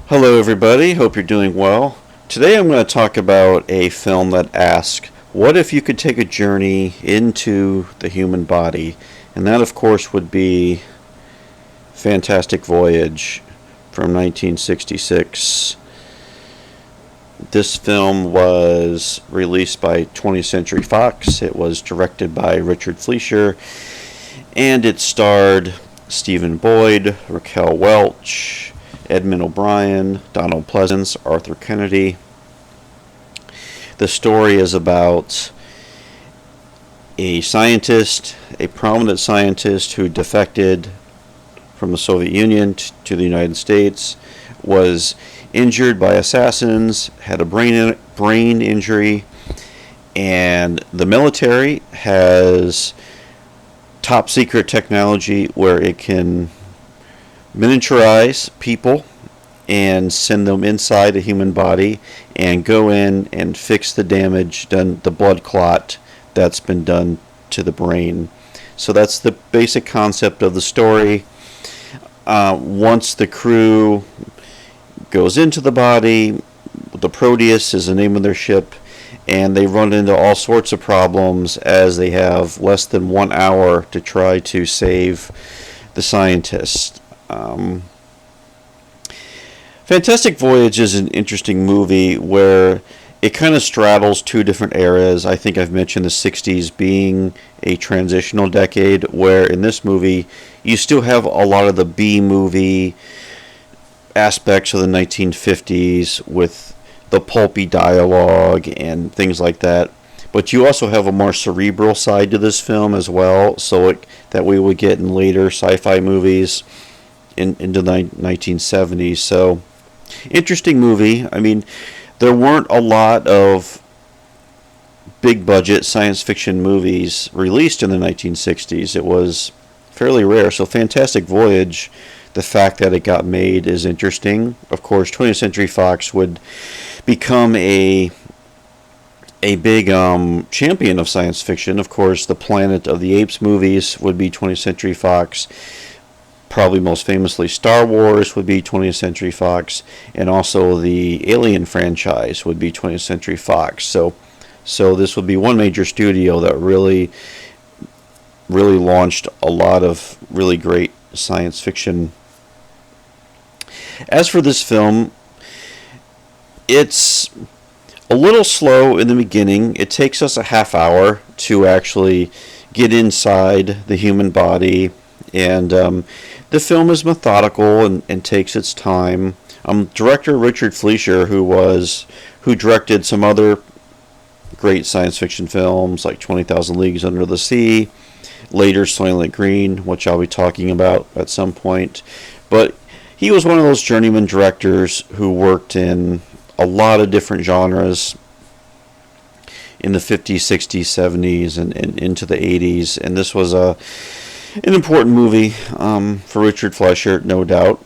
Hello, everybody. Hope you're doing well. Today I'm going to talk about a film that asks, what if you could take a journey into the human body? And that, of course, would be Fantastic Voyage from 1966. This film was released by 20th Century Fox. It was directed by Richard Fleischer, and it starred Stephen Boyd, Raquel Welch, Edmund O'Brien, Donald Pleasance, Arthur Kennedy. The story is about a scientist, a prominent scientist who defected from the Soviet Union to the United States, was injured by assassins, had a brain injury, and the military has top secret technology where it can miniaturize people and send them inside a human body and go in and fix the damage done, the blood clot that's been done to the brain. So that's the basic concept of the story. Once the crew goes into the body, the Proteus is the name of their ship, and they run into all sorts of problems as they have less than 1 hour to try to save the scientist. Fantastic Voyage is an interesting movie where it kind of straddles two different eras. I think I've mentioned the 60s being a transitional decade, where in this movie you still have a lot of the B-movie aspects of the 1950s with the pulpy dialogue and things like that. But you also have a more cerebral side to this film as well, that we would get in later sci-fi movies into the 1970s. So, interesting movie. I mean, there weren't a lot of big budget science fiction movies released in the 1960s. It was fairly rare. So, Fantastic Voyage, the fact that it got made is interesting. Of course, 20th Century Fox would become a big champion of science fiction. Of course, the Planet of the Apes movies would be 20th Century Fox. Probably most famously, Star Wars would be 20th Century Fox, and also the Alien franchise would be 20th Century Fox. So this would be one major studio that really launched a lot of really great science fiction. As for this film, it's a little slow in the beginning. It takes us a half hour to actually get inside the human body, and the film is methodical and takes its time. Director Richard Fleischer, who directed some other great science fiction films like 20,000 Leagues Under the Sea, later Soylent Green, which I'll be talking about at some point. But he was one of those journeyman directors who worked in a lot of different genres in the 50s, 60s, 70s, and into the 80s. And this was an important movie for Richard Fleischer, no doubt.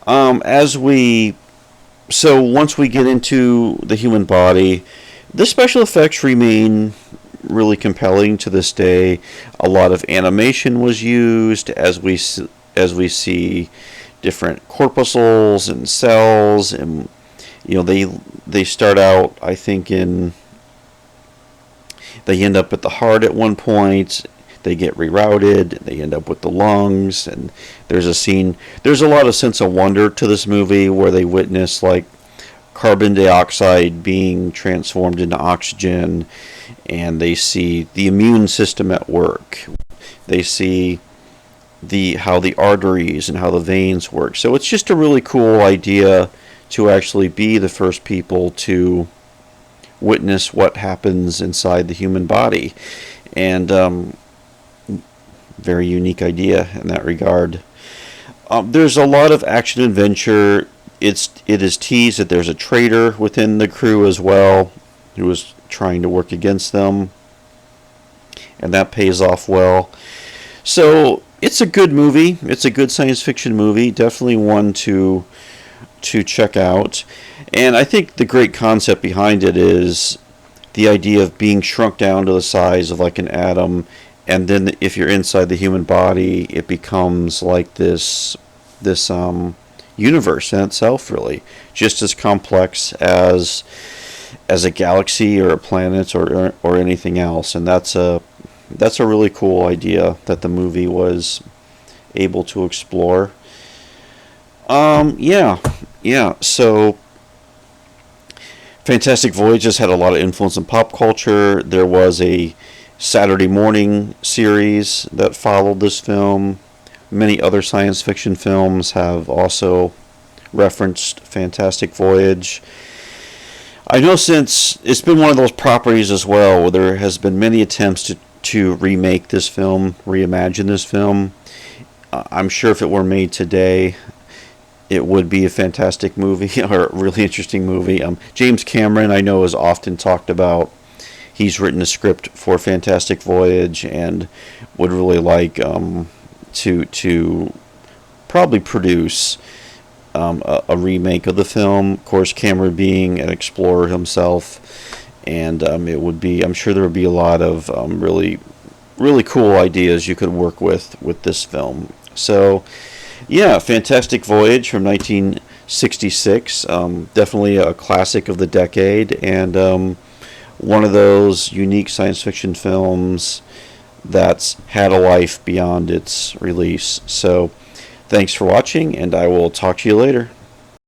Once we get into the human body, the special effects remain really compelling to this day. A lot of animation was used as we see different corpuscles and cells, and they start out, I think, they end up at the heart at one point. They get rerouted. They end up with the lungs, and there's a lot of sense of wonder to this movie where they witness like carbon dioxide being transformed into oxygen, and they see the immune system at work. They see how the arteries and how the veins work. So it's just a really cool idea to actually be the first people to witness what happens inside the human body, and very unique idea in that regard. There's a lot of action adventure. It is teased that there's a traitor within the crew as well who is trying to work against them, and that pays off well. So it's a good movie. It's a good science fiction movie. Definitely one to check out. And I think the great concept behind it is the idea of being shrunk down to the size of like an atom, and then if you're inside the human body, it becomes like this universe in itself, really, just as complex as a galaxy or a planet or anything else. And that's a really cool idea that the movie was able to explore. Yeah. So Fantastic Voyage has had a lot of influence in pop culture. There was a Saturday morning series that followed this film. Many other science fiction films have also referenced Fantastic Voyage. I know since it's been one of those properties as well where there has been many attempts to remake this film, reimagine this film. I'm sure if it were made today, it would be a fantastic movie or a really interesting movie. James Cameron, I know, has often talked about he's written a script for Fantastic Voyage and would really like to probably produce a remake of the film. Of course, Cameron being an explorer himself, and it would be, I'm sure there would be a lot of really cool ideas you could work with this film. So yeah, Fantastic Voyage from 1966, definitely a classic of the decade, and one of those unique science fiction films that's had a life beyond its release. So thanks for watching, and I will talk to you later.